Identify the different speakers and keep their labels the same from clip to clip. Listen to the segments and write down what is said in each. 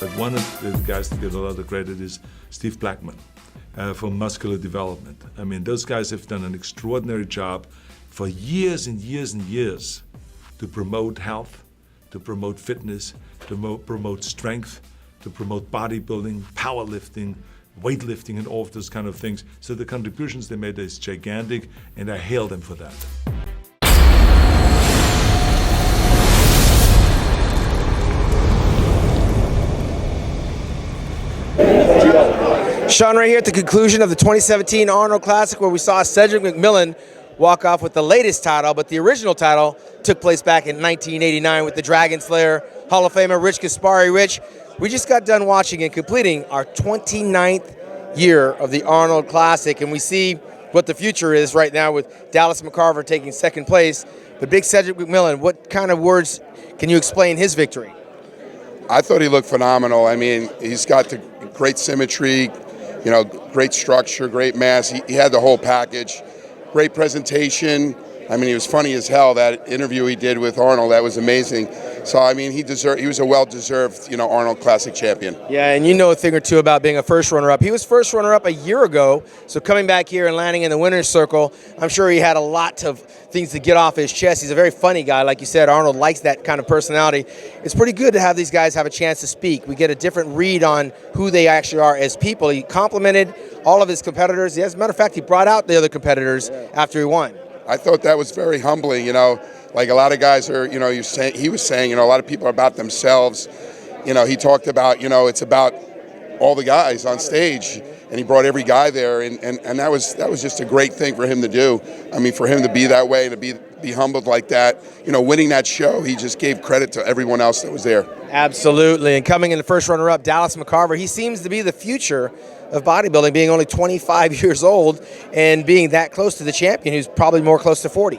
Speaker 1: but one of the guys that get a lot of credit is Steve Blackman for muscular development. I mean, those guys have done an extraordinary job for years and years and years to promote health, to promote fitness, to promote strength, to promote bodybuilding, powerlifting, weightlifting, and all of those kind of things. So the contributions they made is gigantic, and I hail them for that.
Speaker 2: Sean Ray here at the conclusion of the 2017 Arnold Classic, where we saw Cedric McMillan walk off with the latest title, but the original title took place back in 1989 with the Dragon Slayer Hall of Famer Rich Gaspari. Rich, we just got done watching and completing our 29th year of the Arnold Classic, and we see what the future is right now with Dallas McCarver taking second place. But big Cedric McMillan, what kind of words can you explain his victory?
Speaker 3: I thought he looked phenomenal. I mean, he's got the great symmetry, you know, great structure, great mass. He had the whole package. Great presentation. I mean, he was funny as hell. That interview he did with Arnold, that was amazing. So, I mean, he was a well-deserved, you know, Arnold Classic champion.
Speaker 2: Yeah, and you know a thing or two about being a first runner-up. He was first runner-up a year ago, so coming back here and landing in the winner's circle, I'm sure he had a lot of things to get off his chest. He's a very funny guy. Like you said, Arnold likes that kind of personality. It's pretty good to have these guys have a chance to speak. We get a different read on who they actually are as people. He complimented all of his competitors. As a matter of fact, he brought out the other competitors after he won.
Speaker 3: I thought that was very humbling, you know. Like a lot of guys are, you know, he was saying, you know, a lot of people are about themselves. You know, he talked about, you know, it's about all the guys on stage, and he brought every guy there, and that was just a great thing for him to do. I mean, for him to be that way, to be humbled like that, you know, winning that show, he just gave credit to everyone else that was there.
Speaker 2: Absolutely, and coming in the first runner-up, Dallas McCarver, he seems to be the future of bodybuilding, being only 25 years old and being that close to the champion, who's probably more close to 40.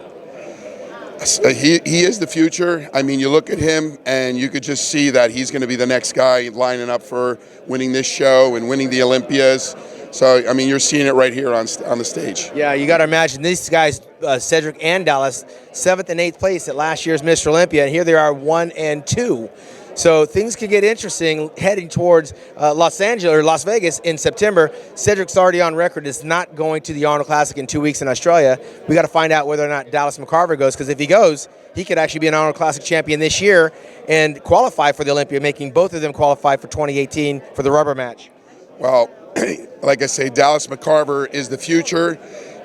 Speaker 3: He is the future. I mean, you look at him and you could just see that he's going to be the next guy lining up for winning this show and winning the Olympias. So, I mean, you're seeing it right here on the stage.
Speaker 2: Yeah, you got to imagine these guys, Cedric and Dallas, 7th and 8th place at last year's Mr. Olympia, and here they are 1 and 2. So things could get interesting heading towards Las Vegas in September. Cedric's already on record is not going to the Arnold Classic in 2 weeks in Australia. We got to find out whether or not Dallas McCarver goes, because if he goes, he could actually be an Arnold Classic champion this year and qualify for the Olympia, making both of them qualify for 2018 for the rubber match.
Speaker 3: Well, like I say, Dallas McCarver is the future.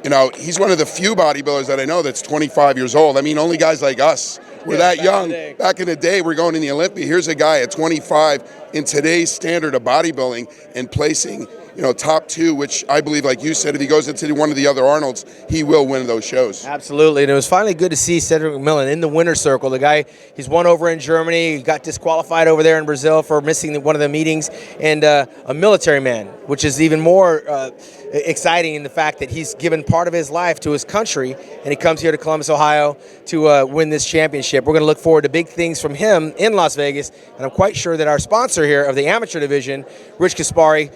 Speaker 3: You know, he's one of the few bodybuilders that I know that's 25 years old. I mean, only guys like us were that young. Back in the day, we're going in the Olympia. Here's a guy at 25 in today's standard of bodybuilding and placing, you know, top 2, which I believe, like you said, if he goes into one of the other Arnolds, he will win those shows.
Speaker 2: Absolutely, and it was finally good to see Cedric McMillan in the winner's circle. The guy, he's won over in Germany, he got disqualified over there in Brazil for missing one of the meetings, and a military man, which is even more exciting in the fact that he's given part of his life to his country, and he comes here to Columbus, Ohio to win this championship. We're going to look forward to big things from him in Las Vegas, and I'm quite sure that our sponsor here of the amateur division, Rich Gaspari,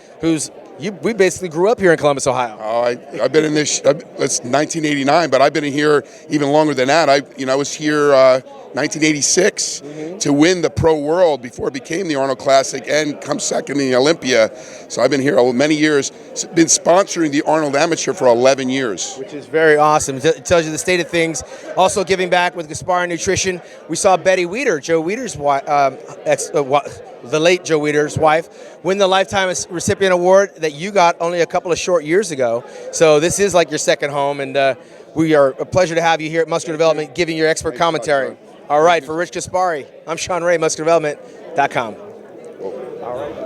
Speaker 2: we basically grew up here in Columbus, Ohio.
Speaker 3: Oh, I've been in this. It's 1989, but I've been in here even longer than that. I was here 1986 to win the Pro World before it became the Arnold Classic and come second in the Olympia. So I've been here many years. Been sponsoring the Arnold Amateur for 11 years,
Speaker 2: which is very awesome. It tells you the state of things. Also giving back with Gaspari Nutrition. We saw Betty Weeder, Joe Weider's wife, the late Joe Weider's wife, win the Lifetime Recipient Award that you got only a couple of short years ago. So this is like your second home, and we are a pleasure to have you here at Muscular Development giving your expert commentary. All right, for Rich Gaspari, I'm Sean Ray, musculardevelopment.com.